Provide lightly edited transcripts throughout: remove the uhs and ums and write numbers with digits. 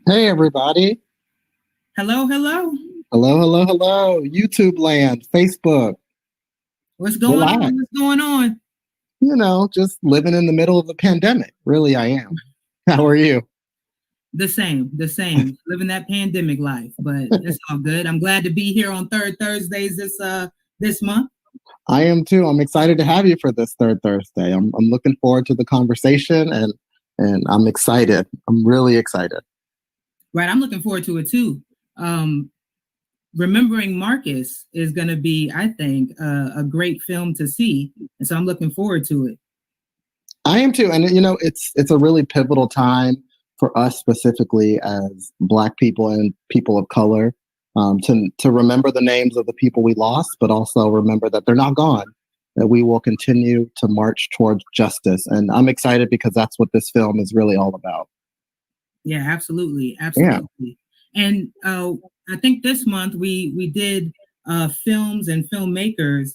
Hey, everybody. Hello, hello. Hello, hello, hello. YouTube land, Facebook. What's We're going live. on? What's going on? Just living in the middle of the pandemic. Really, I am. How are you? The same. Living that pandemic life, but it's all good. I'm glad to be here on third Thursdays this month. I am too. I'm excited to have you for this third Thursday. I'm looking forward to the conversation and I'm excited. I'm really excited. Right, I'm looking forward to it too. Remembering Marcus is going to be, I think, a great film to see, and so I'm looking forward to it. I am too, and it's a really pivotal time for us specifically as Black people and people of color to remember the names of the people we lost, but also remember that they're not gone. That we will continue to march towards justice, and I'm excited because that's what this film is really all about. Yeah, absolutely. And I think this month we did films and filmmakers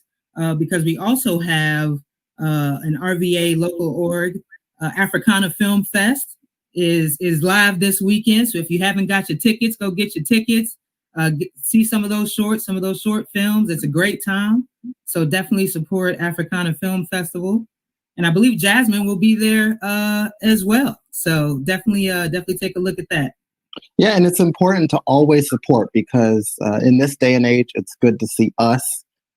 because we also have an RVA local org. Africana Film Fest is live this weekend. So if you haven't got your tickets, go get your tickets. See some of those short films. It's a great time. So definitely support Africana Film Festival. And I believe Jasmine will be there as well. So definitely take a look at that. Yeah, and it's important to always support because in this day and age, it's good to see us,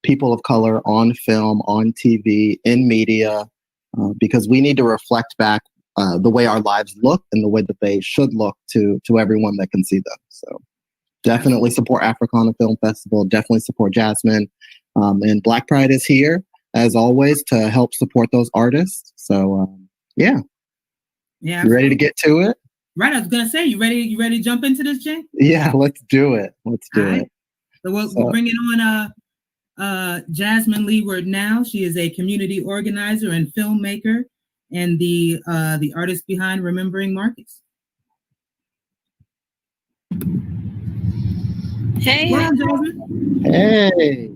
people of color, on film, on TV, in media, because we need to reflect back the way our lives look and the way that they should look to everyone that can see them. So definitely support Africana Film Festival. Definitely support Jasmine. And Black Pride is here, as always, to help support those artists. So, yeah. Yeah. You ready to get to it? Right. I was going to say, you ready to jump into this, Jay? Yeah, let's do it. Let's do it. So we'll bring it on Jasmine Leeward now. She is a community organizer and filmmaker and the artist behind Remembering Marcus. Hey. Hey.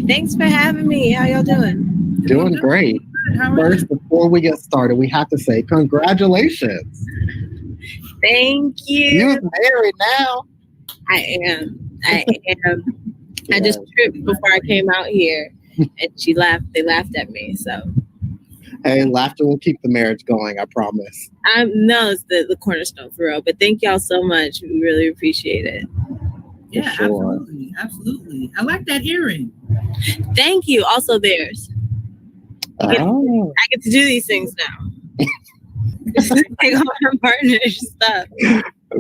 Thanks for having me. How y'all doing? Doing great. First, before we get started, we have to say congratulations. Thank you. You're married now. I am. I just tripped before I came out here, and she laughed. They laughed at me. So. Hey, laughter will keep the marriage going. I promise. No, it's the cornerstone for real. But thank y'all so much. We really appreciate it. Yeah, sure. Absolutely. I like that earring. Thank you. Also theirs. I get to do these things now. Take all our partners stuff.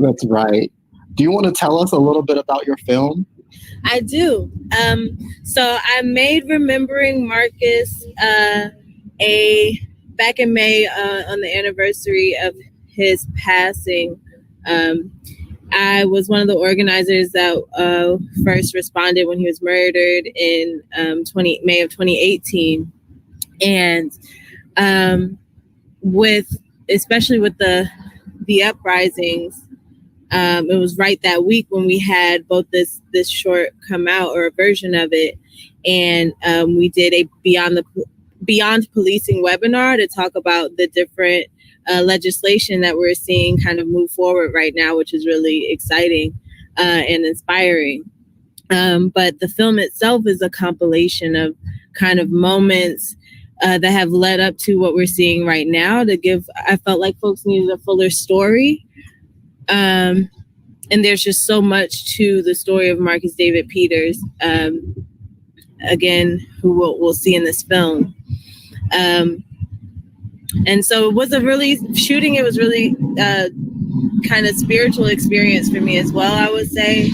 That's right. Do you want to tell us a little bit about your film? I do. So I made Remembering Marcus back in May on the anniversary of his passing. I was one of the organizers that first responded when he was murdered in May of 2018. And especially with the uprisings, it was right that week when we had both this short come out, or a version of it, and we did a Beyond Policing webinar to talk about the different legislation that we're seeing kind of move forward right now, which is really exciting and inspiring. But the film itself is a compilation of kind of moments that have led up to what we're seeing right now. I felt like folks needed a fuller story. And there's just so much to the story of Marcus David Peters, again, who we'll see in this film. And so it was it was really kind of spiritual experience for me as well, I would say.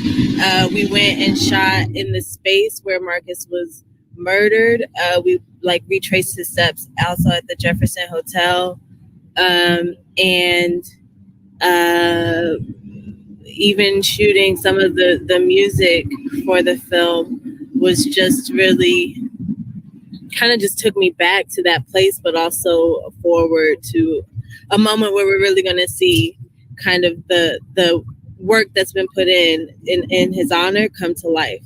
We went and shot in the space where Marcus was murdered. We retraced his steps also at the Jefferson Hotel. And even shooting some of the music for the film was just really kind of just took me back to that place, but also forward to a moment where we're really going to see kind of the work that's been put in his honor come to life.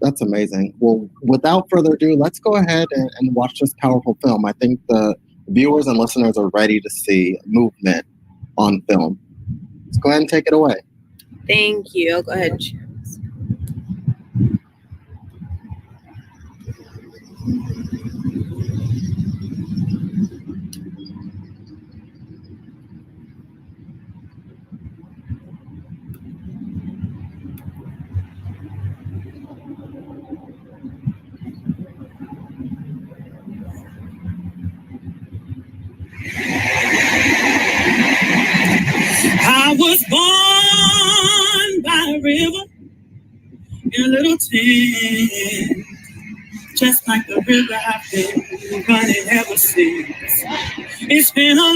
That's amazing. Well, without further ado, let's go ahead and watch this powerful film. I think the viewers and listeners are ready to see movement on film. Let's go ahead and take it away. Thank you. I'll go ahead and share this. I was born by a river in a little tent, just like the river I've been running ever since. It's been a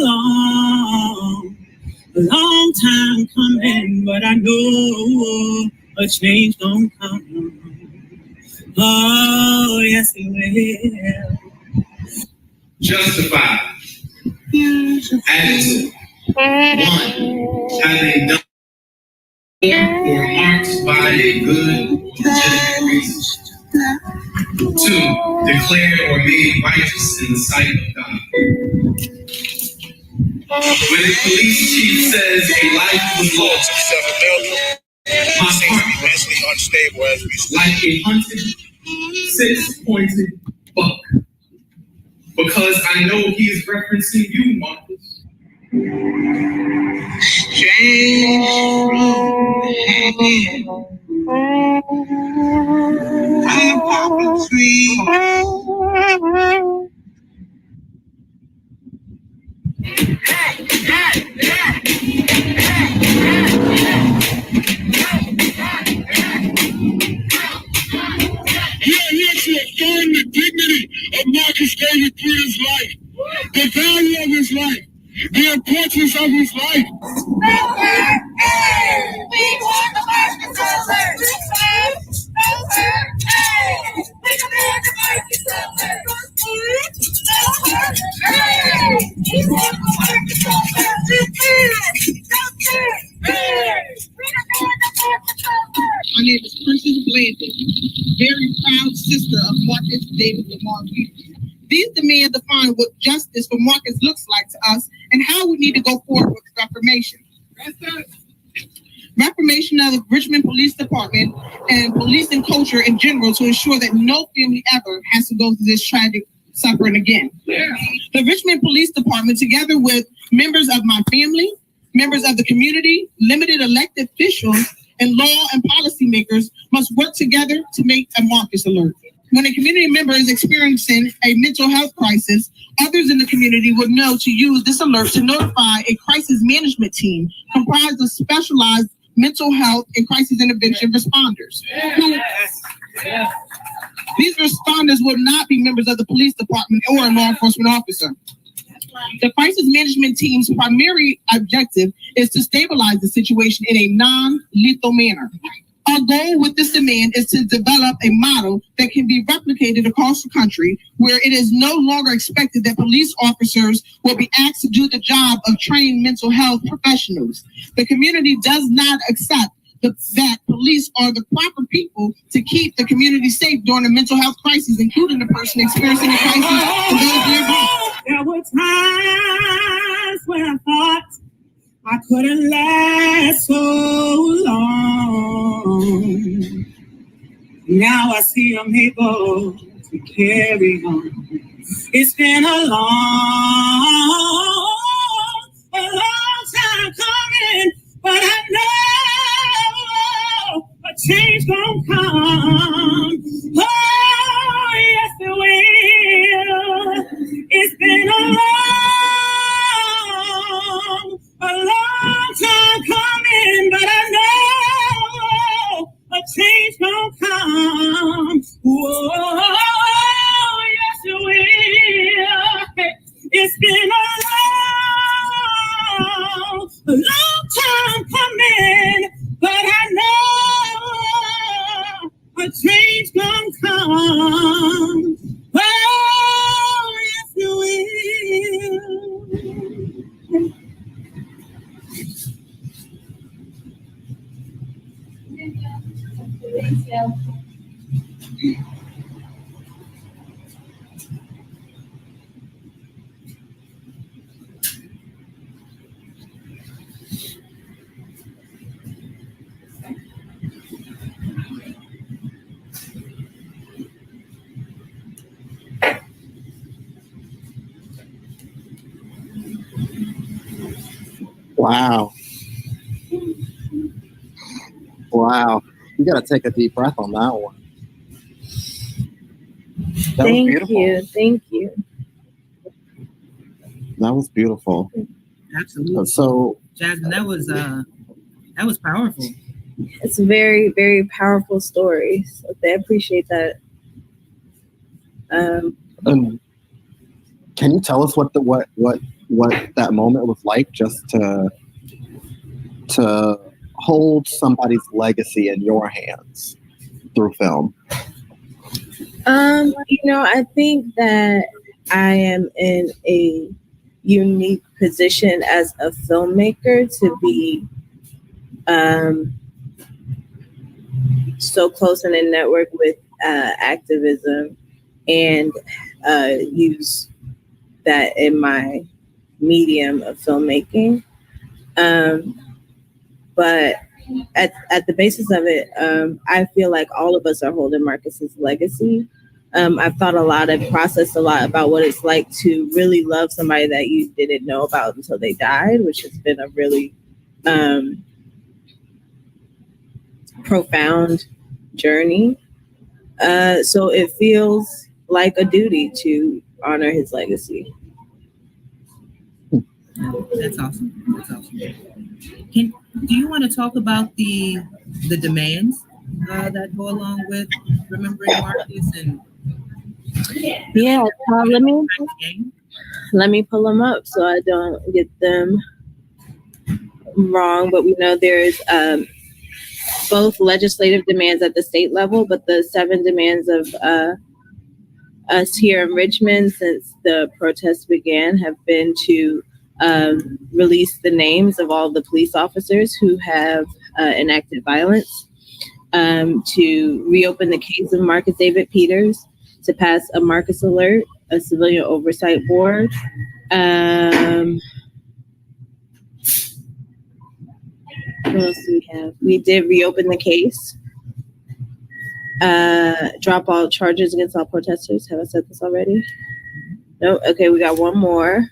long time coming, but I know a change gon' come. Oh, yes it will. Justified. Attitude. 1. Having done or marked by a good, legitimate reason. 2. Declared or made righteous in the sight of God. When a police chief says a life was lost, my heart mentally unstable as we speak. Like a hunted, 6-pointed buck. Because I know he is referencing you, Marcus. The dignity of Marcus David Peter's life, the value of his life, the importance of his life. My name is Princess Blanton, very proud sister of Marcus David Lamar Peters. These demands define what justice for Marcus looks like to us and how we need to go forward with reformation. Reformation of the Richmond Police Department and policing culture in general to ensure that no family ever has to go through this tragic suffering again. The Richmond Police Department, together with members of my family, members of the community, limited elected officials, and law and policymakers must work together to make a Marcus alert. When a community member is experiencing a mental health crisis, others in the community would know to use this alert to notify a crisis management team comprised of specialized mental health and crisis intervention responders. These responders would not be members of the police department or a law enforcement officer. The crisis management team's primary objective is to stabilize the situation in a non-lethal manner. Our goal with this demand is to develop a model that can be replicated across the country, where it is no longer expected that police officers will be asked to do the job of trained mental health professionals. The community does not accept that police are the proper people to keep the community safe during a mental health crisis, including the person experiencing a crisis and those nearby. There were times when I thought I couldn't last so long. Now I see I'm able to carry on. It's been a long time coming, but I know a change gonna come. Oh, yes it will. It's been a long time coming, but I know a change gonna come. Whoa, yes it will. It's been a long time coming, but I know a change Wow. Wow. You got to take a deep breath on that one. Thank you. That was beautiful. Absolutely. So, Jasmine, that was powerful. It's a very, very powerful story. So I appreciate that. and can you tell us what that moment was like, just to hold somebody's legacy in your hands through film? I think that I am in a unique position as a filmmaker to be so close and in network with activism and use that in my medium of filmmaking. But at the basis of it, I feel like all of us are holding Marcus's legacy. I've thought a lot and processed a lot about what it's like to really love somebody that you didn't know about until they died, which has been a really profound journey. So it feels like a duty to honor his legacy. That's awesome. Do you want to talk about the demands that go along with remembering Marcus? And yeah, let me pull them up so I don't get them wrong. But we know there's both legislative demands at the state level, but the 7 demands of us here in Richmond since the protests began have been to release the names of all the police officers who have enacted violence, to reopen the case of Marcus David Peters, to pass a Marcus Alert, a civilian oversight board. What else do we have? We did reopen the case. Drop all charges against all protesters. Have I said this already? No. Okay, we got one more.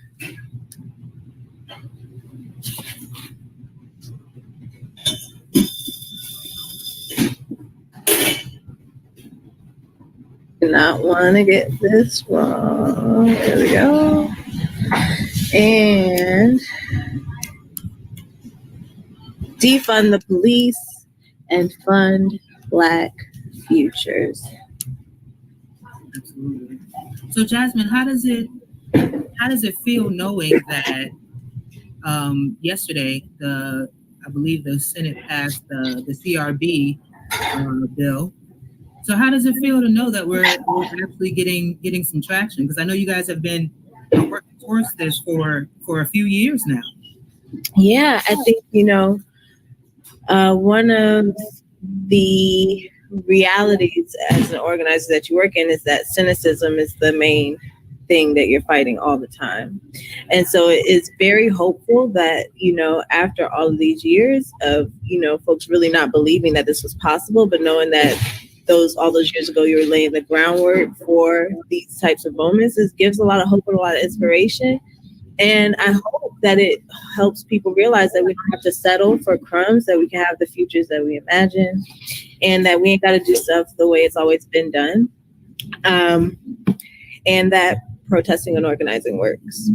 Not want to get this wrong. There we go. And defund the police and fund Black futures. Absolutely. So, Jasmine, how does it feel knowing that yesterday I believe the Senate passed the CRB bill? So how does it feel to know that we're actually getting some traction? Because I know you guys have been working towards this for a few years now. Yeah, I think, one of the realities as an organizer that you work in is that cynicism is the main thing that you're fighting all the time. And so it is very hopeful that, after all of these years of, folks really not believing that this was possible, but knowing that all those years ago you were laying the groundwork for these types of moments, it gives a lot of hope and a lot of inspiration. And I hope that it helps people realize that we don't have to settle for crumbs, that we can have the futures that we imagine, and that we ain't got to do stuff the way it's always been done. And that protesting and organizing works.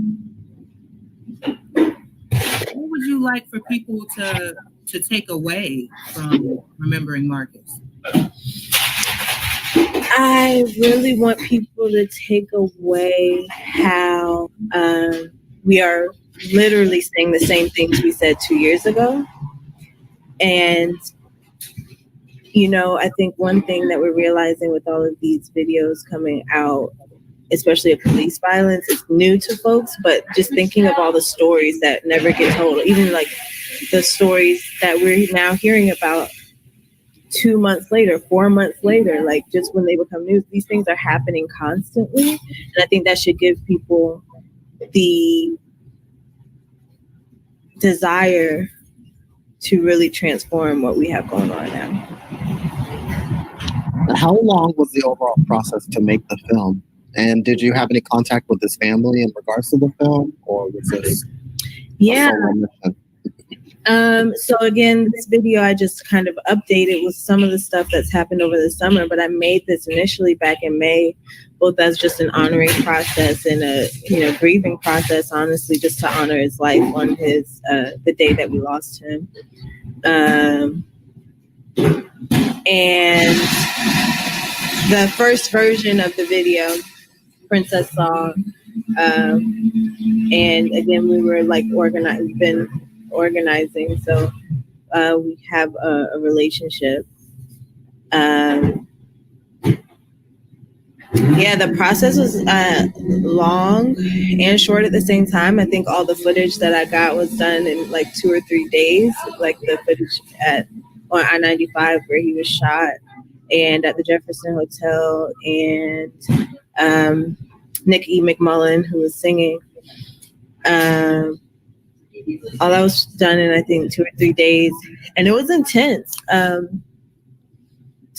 What would you like for people to take away from remembering Marcus? I really want people to take away how we are literally saying the same things we said 2 years ago. And, I think one thing that we're realizing with all of these videos coming out, especially of police violence, is new to folks, but just thinking of all the stories that never get told, even like the stories that we're now hearing about 2 months later, 4 months later, like just when they become news, these things are happening constantly. And I think that should give people the desire to really transform what we have going on now. How long was the overall process to make the film? And did you have any contact with his family in regards to the film, or was this? Yeah. So again, this video I just kind of updated with some of the stuff that's happened over the summer, but I made this initially back in May, both as just an honoring process and a grieving process, honestly, just to honor his life on his the day that we lost him. And the first version of the video, Princess Song, and again, we were like organizing, so we have a relationship. The process was long and short at the same time. I think all the footage that I got was done in like 2 or 3 days, like the footage on I-95 where he was shot, and at the Jefferson Hotel, and Nick E. McMullen, who was singing. All that was done in, I think, 2 or 3 days. And it was intense. To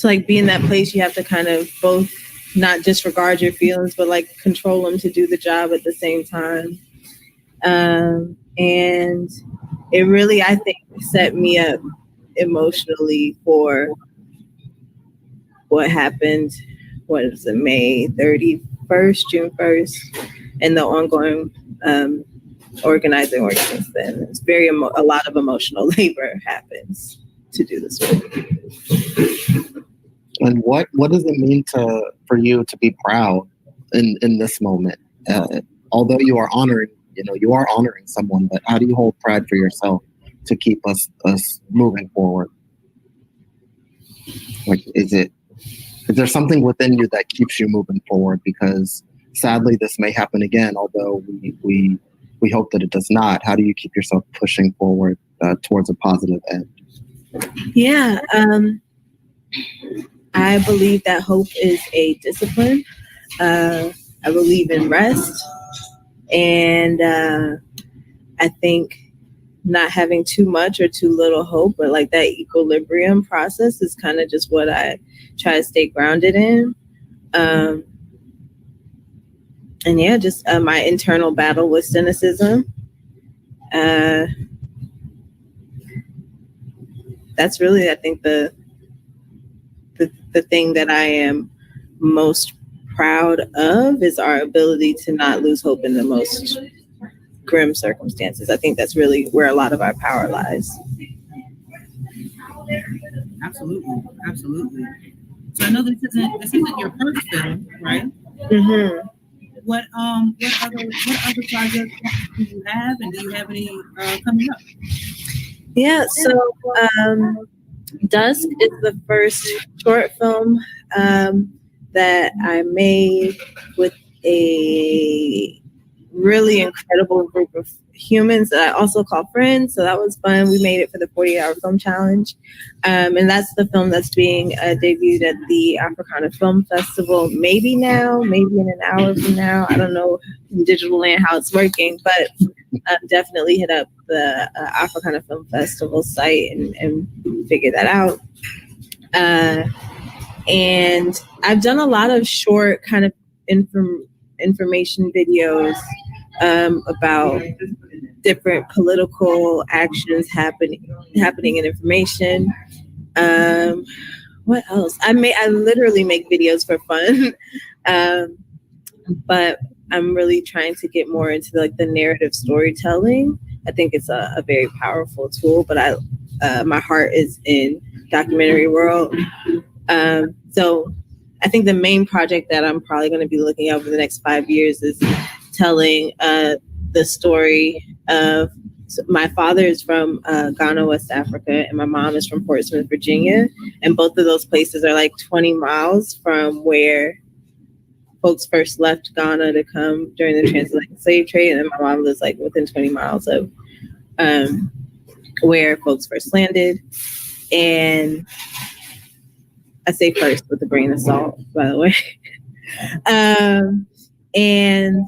like be in that place, you have to kind of both not disregard your feelings, but like control them to do the job at the same time. And it really, I think, set me up emotionally for what happened, what is it, May 31st, June 1st, and the ongoing organizing since then. It's a lot of emotional labor happens to do this work. And what does it mean for you to be proud in this moment? Although you are honoring someone, but how do you hold pride for yourself to keep us moving forward? Like, is there something within you that keeps you moving forward? Because sadly, this may happen again, although we hope that it does not. How do you keep yourself pushing forward towards a positive end? Yeah, I believe that hope is a discipline. I believe in rest. And I think not having too much or too little hope, but like that equilibrium process is kind of just what I try to stay grounded in. And yeah, just my internal battle with cynicism. That's really, I think, the thing that I am most proud of is our ability to not lose hope in the most grim circumstances. I think that's really where a lot of our power lies. Absolutely. So I know this isn't your first film, right? Mm-hmm. What other projects do you have, and do you have any coming up? Yeah, so Dusk is the first short film that I made with a really incredible group of humans that I also call friends. So that was fun. We made it for the 48-hour film challenge. And that's the film that's being debuted at the Africana Film Festival. Maybe now, maybe in an hour from now. I don't know in digital land how it's working, but definitely hit up the Africana Film Festival site and figure that out. And I've done a lot of short kind of information videos about different political actions happening in information. What else? I literally make videos for fun, but I'm really trying to get more into like the narrative storytelling. I think it's a very powerful tool, but my heart is in documentary world. So I think the main project that I'm probably going to be looking at over the next 5 years is telling the story of, my father is from Ghana, West Africa, and my mom is from Portsmouth, Virginia. And both of those places are like 20 miles from where folks first left Ghana to come during the transatlantic slave trade. And my mom lives like within 20 miles of where folks first landed. And I say first with a grain of salt, by the way. And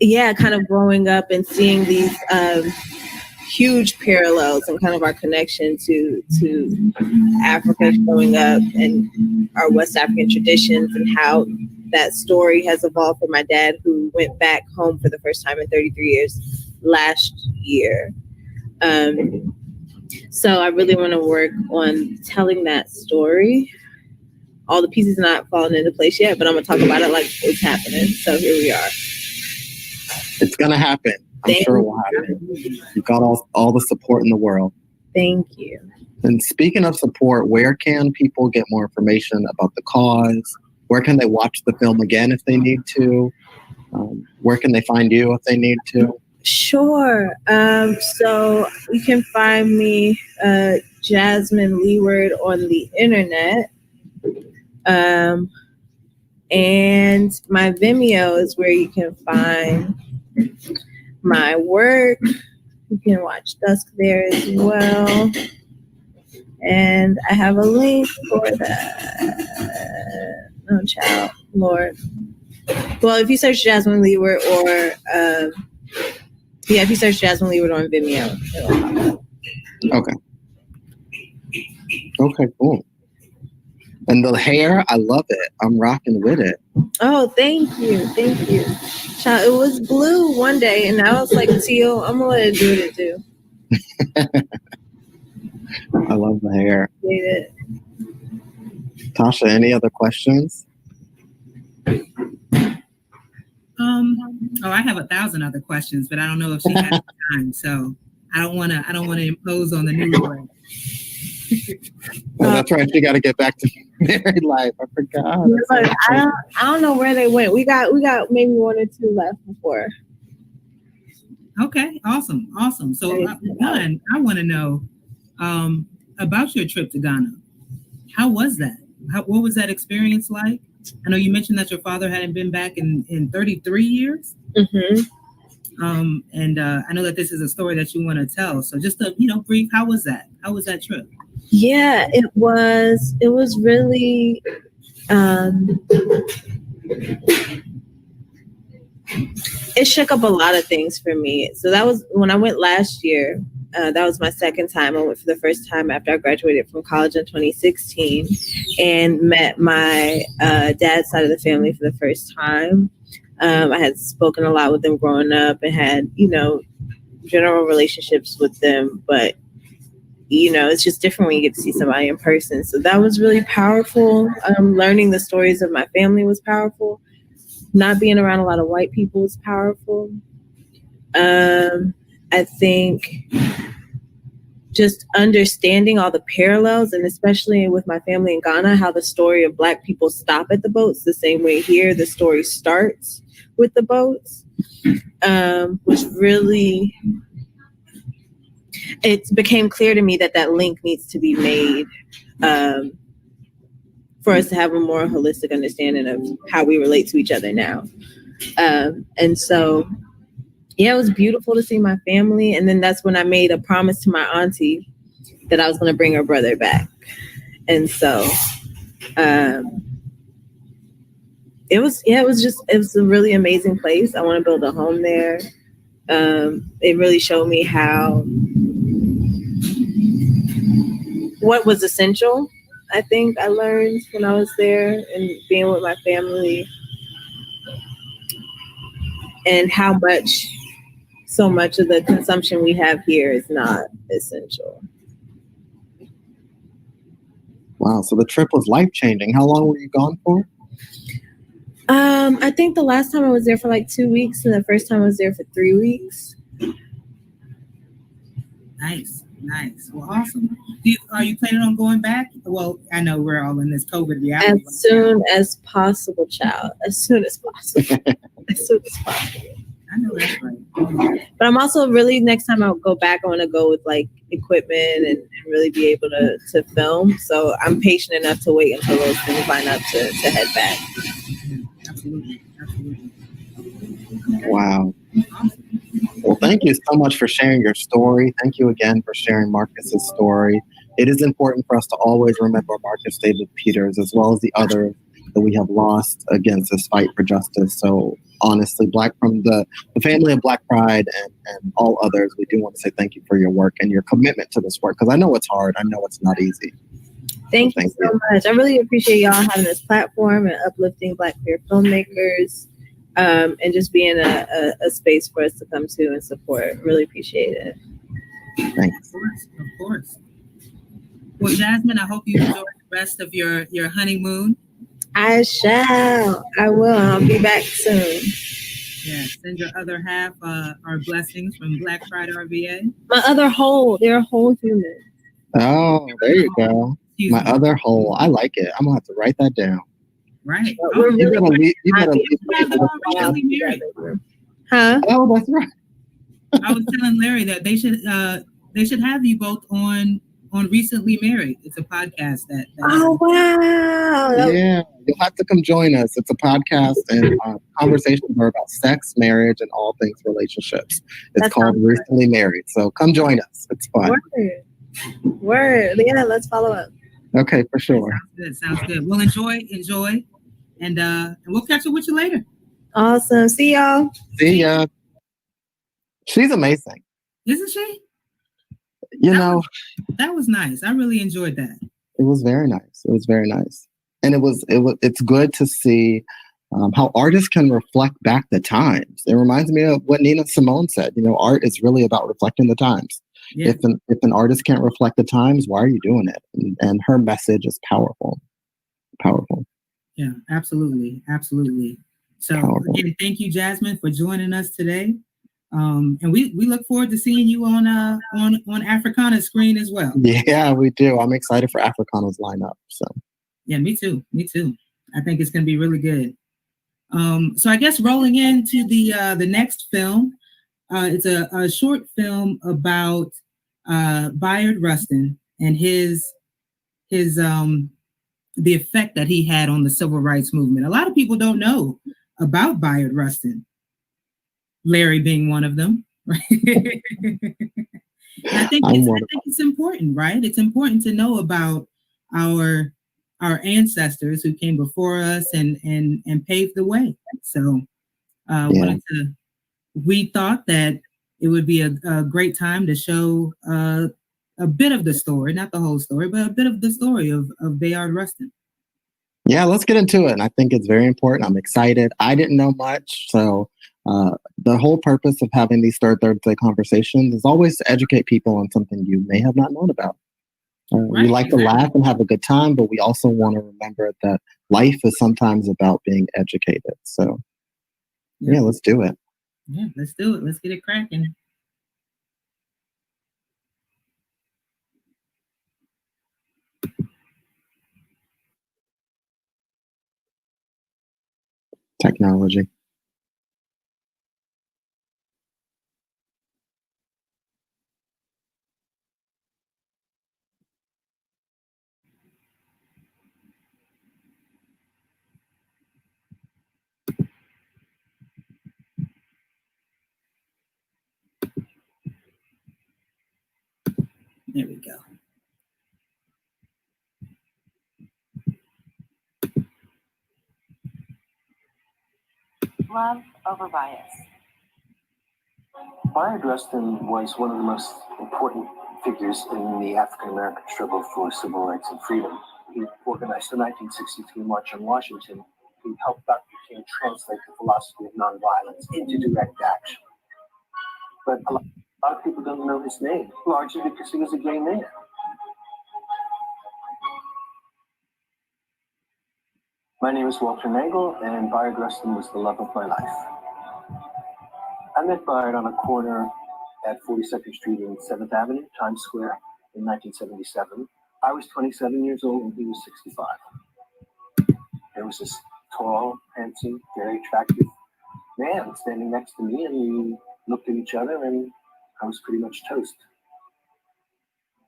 yeah, kind of growing up and seeing these huge parallels and kind of our connection to Africa growing up and our West African traditions and how that story has evolved for my dad, who went back home for the first time in 33 years last year. So I really want to work on telling that story. All the pieces not falling into place yet, but I'm gonna talk about it like it's happening. So here we are. It's gonna happen. I'm sure it will happen. You've got all the support in the world. Thank you. And speaking of support, where can people get more information about the cause? Where can they watch the film again if they need to? Where can they find you if they need to? Sure. So you can find me, Jasmine Leeward, on the internet. And my Vimeo is where you can find my work. You can watch Dusk there as well. And I have a link for that. Oh, child, Lord. Well, if you search Jasmine Leeward or, if you search Jasmine Leeward on Vimeo, it'll pop up. Okay. Okay, cool. And the hair, I love it. I'm rocking with it. Oh, thank you. Thank you. Child, it was blue one day, and now it's like teal. I'm going to let it do what it do. I love the hair. Hate it. Tasha, any other questions? I have 1,000 other questions, but I don't know if she has time. So I don't want to impose on the newlywed. Oh, that's right. You got to get back to married life. I forgot. Look, I don't know where they went. We got maybe 1 or 2 left before. Okay, awesome. So, one, I want to know about your trip to Ghana. How was that? What was that experience like? I know you mentioned that your father hadn't been back in 33 years. Mm-hmm. And I know that this is a story that you want to tell. So just a brief, how was that? How was that trip? Yeah, it was really it shook up a lot of things for me. So that was when I went last year. That was my second time. I went for the first time after I graduated from college in 2016 and met my dad's side of the family for the first time. I had spoken a lot with them growing up and had, general relationships with them. But, it's just different when you get to see somebody in person. So that was really powerful. Learning the stories of my family was powerful. Not being around a lot of white people was powerful. I think just understanding all the parallels, and especially with my family in Ghana, how the story of Black people stop at the boats the same way here the story starts with the boats, was really, it became clear to me that link needs to be made for us to have a more holistic understanding of how we relate to each other now. And so, yeah, it was beautiful to see my family. And then that's when I made a promise to my auntie that I was going to bring her brother back. And so it was a really amazing place. I want to build a home there. It really showed me what was essential. I think I learned when I was there and being with my family, and how so much of the consumption we have here is not essential. Wow. So the trip was life-changing. How long were you gone for? I think the last time I was there for like 2 weeks, and the first time I was there for 3 weeks. Nice. Well, awesome. Are you planning on going back? Well, I know we're all in this COVID reality. As soon as possible, child. As soon as possible. As soon as possible. I know that's right. But I'm also really, next time I'll go back, I want to go with like equipment and really be able to film. So I'm patient enough to wait until those things line up to head back. Absolutely. Wow. Well, thank you so much for sharing your story. Thank you again for sharing Marcus's story. It is important for us to always remember Marcus David Peters, as well as the others that we have lost against this fight for justice. So honestly, from the family of Black Pride and all others, we do want to say thank you for your work and your commitment to this work, because I know it's hard. I know it's not easy. Thank you so much. I really appreciate y'all having this platform and uplifting Black queer filmmakers, and just being a space for us to come to and support. Really appreciate it. Thanks. Of course. Well, Jasmine, I hope you enjoy the rest of your honeymoon. I shall. I will. I'll be back soon. Yeah, send your other half our blessings from Black Pride RVA. My other whole, they're a whole human. Oh, there you go. My other whole. I like it. I'm gonna have to write that down. Right. We're you really better leave. Have them all recently married. Huh? Oh, that's right. I was telling Larry that they should have you both on Recently Married. It's a podcast that Oh wow! Yeah, you'll have to come join us. It's a podcast and conversations are about sex, marriage, and all things relationships. It's called Recently Married. So come join us. It's fun. Word. Yeah, let's follow up. Okay, for sure. Sounds good. Well, enjoy, and we'll catch up with you later. Awesome. See y'all. See ya. She's amazing. Isn't she? That was nice. I really enjoyed that. It was very nice. It was very nice. And it's good to see how artists can reflect back the times. It reminds me of what Nina Simone said. Art is really about reflecting the times. Yeah. If an artist can't reflect the times, why are you doing it? And her message is powerful. Powerful. Yeah, absolutely. Absolutely. So again, thank you, Jasmine, for joining us today. And we look forward to seeing you on Africana's screen as well. Yeah, we do. I'm excited for Africana's lineup. So yeah, me too. I think it's going to be really good. So I guess rolling into the next film, it's a short film about Bayard Rustin and his the effect that he had on the civil rights movement. A lot of people don't know about Bayard Rustin, Larry being one of them. Right? I think it's important, right? It's important to know about our ancestors who came before us and paved the way. So we thought that it would be a great time to show a bit of the story, not the whole story, but a bit of the story of Bayard Rustin. Yeah, let's get into it. And I think it's very important. I'm excited. I didn't know much. So the whole purpose of having these Thursday conversations is always to educate people on something you may have not known about. We like to laugh and have a good time, but we also want to remember that life is sometimes about being educated. So yeah, let's do it. Yeah, let's do it. Let's get it cracking. Technology. There we go. Love over bias. Bayard Rustin was one of the most important figures in the African American struggle for civil rights and freedom. He organized the 1963 March on Washington. He helped Dr. King translate the philosophy of nonviolence into direct action. But a lot of people don't know his name, largely because he was a gay man. My name is Walter Nagel, and Bayard Rustin was the love of my life. I met Bayard on a corner at 42nd Street and 7th Avenue, Times Square, in 1977. I was 27 years old and he was 65. There was this tall, handsome, very attractive man standing next to me, and we looked at each other, and I was pretty much toast.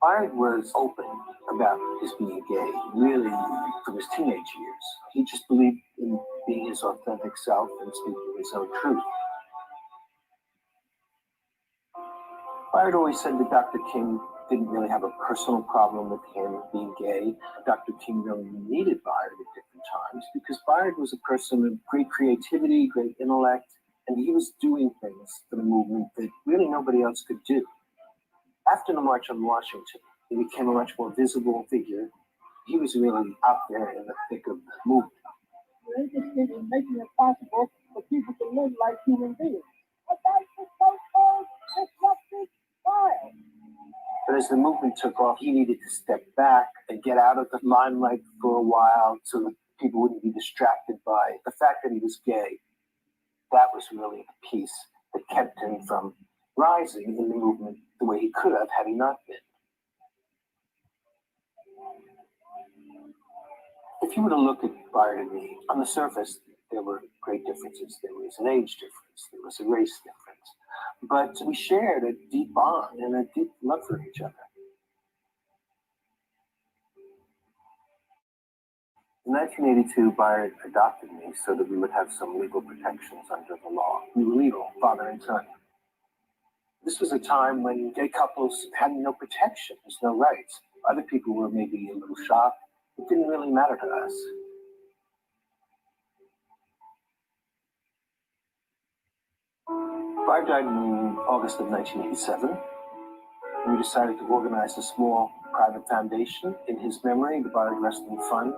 Bayard was open about his being gay, really, from his teenage years. He just believed in being his authentic self and speaking his own truth. Bayard always said that Dr. King didn't really have a personal problem with him being gay. Dr. King really needed Bayard at different times because Bayard was a person of great creativity, great intellect, and he was doing things for the movement that really nobody else could do. After the March on Washington, he became a much more visible figure. He was really out there in the thick of the movement. We're interested in making it possible for people to live like human beings. But that's the so-called disruptive style. But as the movement took off, he needed to step back and get out of the limelight for a while so that people wouldn't be distracted by the fact that he was gay. That was really the piece that kept him from rising in the movement the way he could have had he not been. If you were to look at Byard and me, on the surface, there were great differences. There was an age difference. There was a race difference. But we shared a deep bond and a deep love for each other. In 1982, Byard adopted me so that we would have some legal protections under the law. We were legal, father and son. This was a time when gay couples had no protections, no rights. Other people were maybe a little shocked. It didn't really matter to us. Byard died in August of 1987. We decided to organize a small private foundation in his memory, the Byard Wrestling Fund.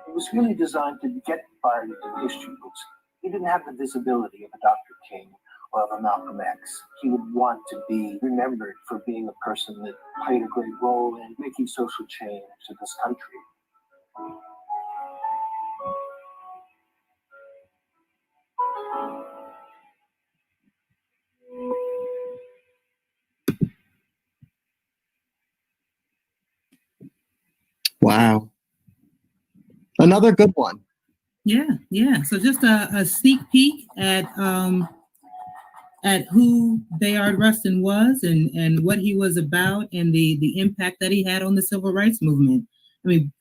It was really designed to get Byard into the history books. He didn't have the visibility of a Dr. King or of a Malcolm X. He would want to be remembered for being a person that played a great role in making social change in this country. Wow. Another good one. Yeah. So just a sneak peek at who Bayard Rustin was and what he was about and the impact that he had on the civil rights movement. I mean,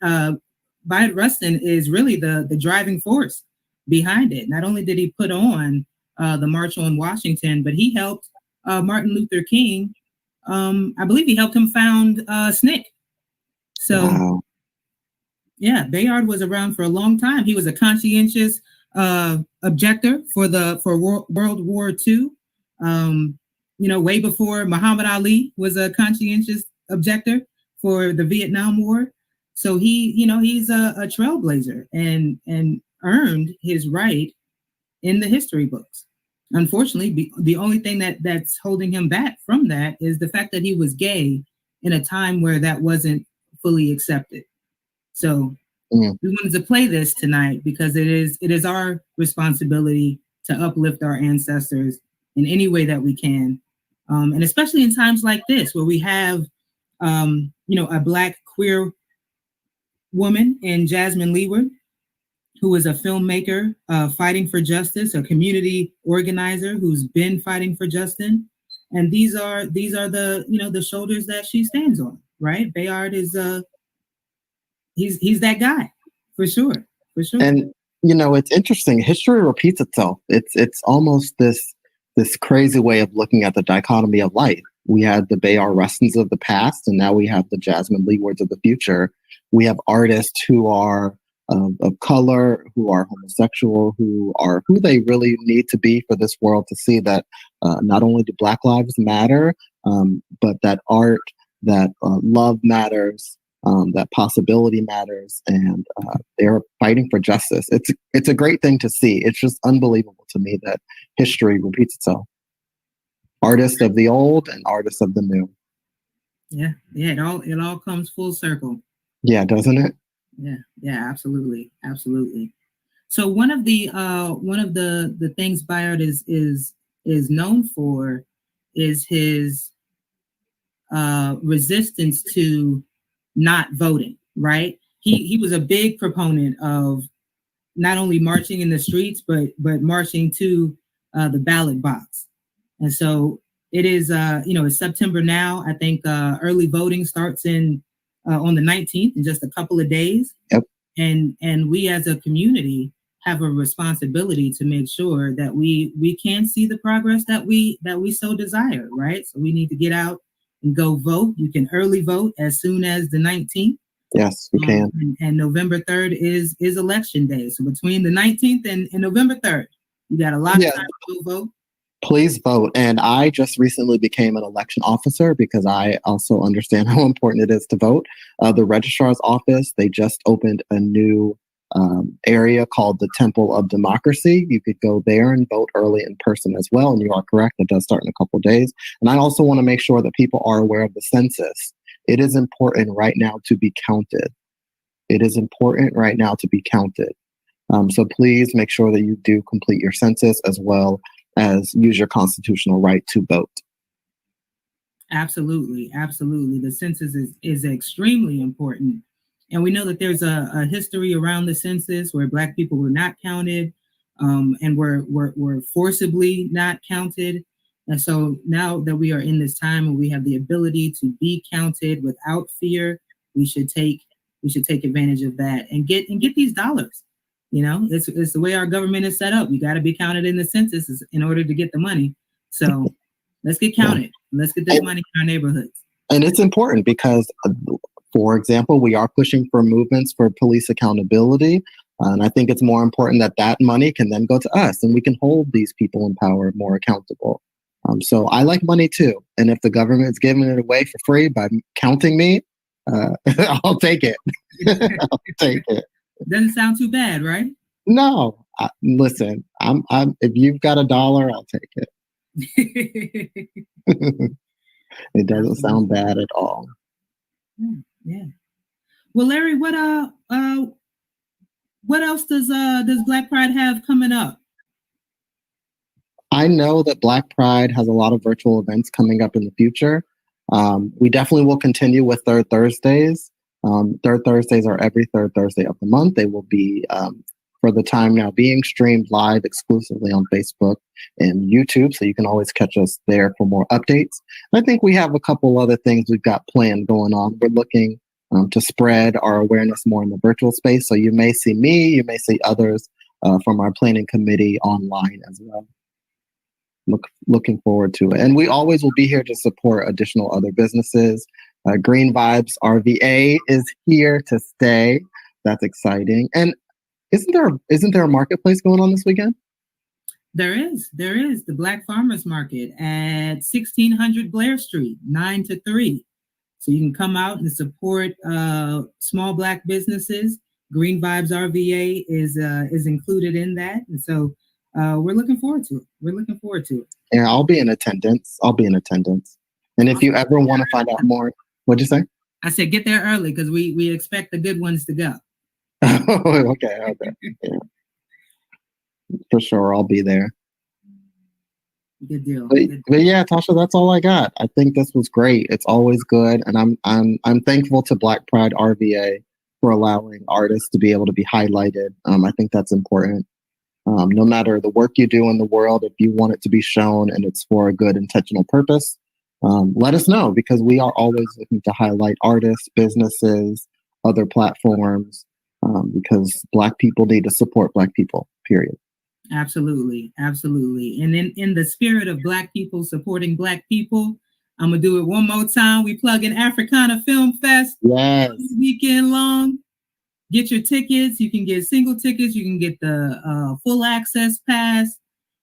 Bayard Rustin is really the driving force behind it. Not only did he put on the March on Washington, but he helped Martin Luther King. I believe he helped him found SNCC. So. Wow. Yeah, Bayard was around for a long time. He was a conscientious objector for World War II. Way before Muhammad Ali was a conscientious objector for the Vietnam War. So he's a trailblazer and earned his right in the history books. Unfortunately, the only thing that's holding him back from that is the fact that he was gay in a time where that wasn't fully accepted. So we wanted to play this tonight because it is our responsibility to uplift our ancestors in any way that we can. And especially in times like this, where we have, a Black queer woman in Jasmine Leeward, who is a filmmaker fighting for justice, a community organizer who's been fighting for justice. And these are the shoulders that she stands on, right? Bayard is he's that guy for sure. And it's interesting. History repeats itself. It's almost this crazy way of looking at the dichotomy of life. We had the Bayard Rustins of the past, and now we have the Jasmine Leewards of the future. We have artists who are of color, who are homosexual, who are who they really need to be for this world to see that not only do Black lives matter, but that art, that love matters. That possibility matters, and they're fighting for justice. It's a great thing to see. It's just unbelievable to me that history repeats itself. Artists of the old and artists of the new. Yeah. It all comes full circle. Yeah, doesn't it? Yeah, absolutely. So one of the things Bayard is known for is his resistance to not voting, right? He was a big proponent of not only marching in the streets, but marching to the ballot box. And so it is, it's September now. I think early voting starts on the 19th in just a couple of days. Yep. And we as a community have a responsibility to make sure that we can see the progress that we so desire, right? So we need to get out and go vote. You can early vote as soon as the 19th. Yes, we can. And November 3rd is election day. So between the 19th and November 3rd, you got a lot of time to go vote. Please vote. And I just recently became an election officer because I also understand how important it is to vote. The registrar's office, they just opened a new area called the Temple of Democracy. You could go there and vote early in person as well. And you are correct, it does start in a couple of days. And I also want to make sure that people are aware of the census. It is important right now to be counted. It is important right now to be counted. So please make sure that you do complete your census as well as use your constitutional right to vote. Absolutely. Absolutely. The census is extremely important. And we know that there's a history around the census where Black people were not counted and were forcibly not counted. And so now that we are in this time and we have the ability to be counted without fear, we should take advantage of that and get these dollars. You know, it's the way our government is set up. You got to be counted in the census in order to get the money. So let's get counted. Let's get this money in our neighborhoods. And it's important because, for example, we are pushing for movements for police accountability. And I think it's more important that that money can then go to us and we can hold these people in power more accountable. So I like money too. And if the government's giving it away for free by counting me, I'll take it. I'll take it. Doesn't sound too bad, right? No, listen, I'm if you've got $1, I'll take it. It doesn't sound bad at all. Yeah. Well, Larry, what else does Black Pride have coming up? I know that Black Pride has a lot of virtual events coming up in the future. We definitely will continue with Third Thursdays. Third Thursdays are every third Thursday of the month. They will be, for the time now, being streamed live exclusively on Facebook and YouTube. So you can always catch us there for more updates. I think we have a couple other things we've got planned going on. We're looking to spread our awareness more in the virtual space. So you may see me, you may see others from our planning committee online as well. Looking forward to it. And we always will be here to support additional other businesses. Green Vibes RVA is here to stay. That's exciting. And isn't there a marketplace going on this weekend? There is the Black Farmers Market at 1600 Blair Street, 9 to 3. So you can come out and support small Black businesses. Green Vibes RVA is included in that, and so we're looking forward to it. Yeah, I'll be in attendance. And if you ever want to find out more, what'd you say? I said get there early because we expect the good ones to go. Okay. Yeah. For sure, I'll be there. Good deal. But yeah, Tasha, that's all I got. I think this was great. It's always good, and I'm thankful to Black Pride RVA for allowing artists to be able to be highlighted. I think that's important. No matter the work you do in the world, if you want it to be shown and it's for a good intentional purpose, let us know, because we are always looking to highlight artists, businesses, other platforms, because Black people need to support Black people, period. Absolutely. And in the spirit of Black people supporting Black people, I'm going to do it one more time. We plug in Africana Film Fest. Yes. Weekend long. Get your tickets. You can get single tickets. You can get the full access pass.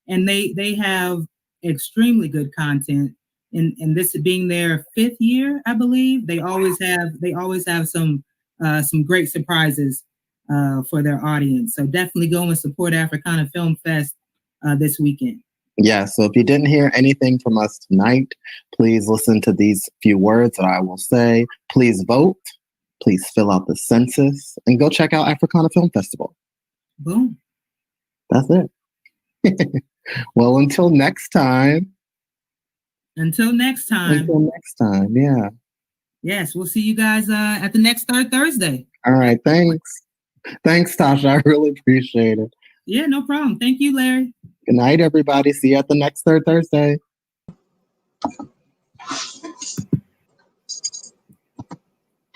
And they have extremely good content. And this being their 5th year, I believe, they always have some great surprises for their audience. So definitely go and support Africana Film Fest this weekend. Yeah, so if you didn't hear anything from us tonight, please listen to these few words that I will say. Please vote. Please fill out the census and go check out Africana Film Festival. Boom. That's it. Well, until next time. Until next time, yeah. Yes, we'll see you guys at the next Third Thursday. All right, thanks. Thanks, Tasha. I really appreciate it. Yeah, no problem. Thank you, Larry. Good night, everybody. See you at the next Third Thursday.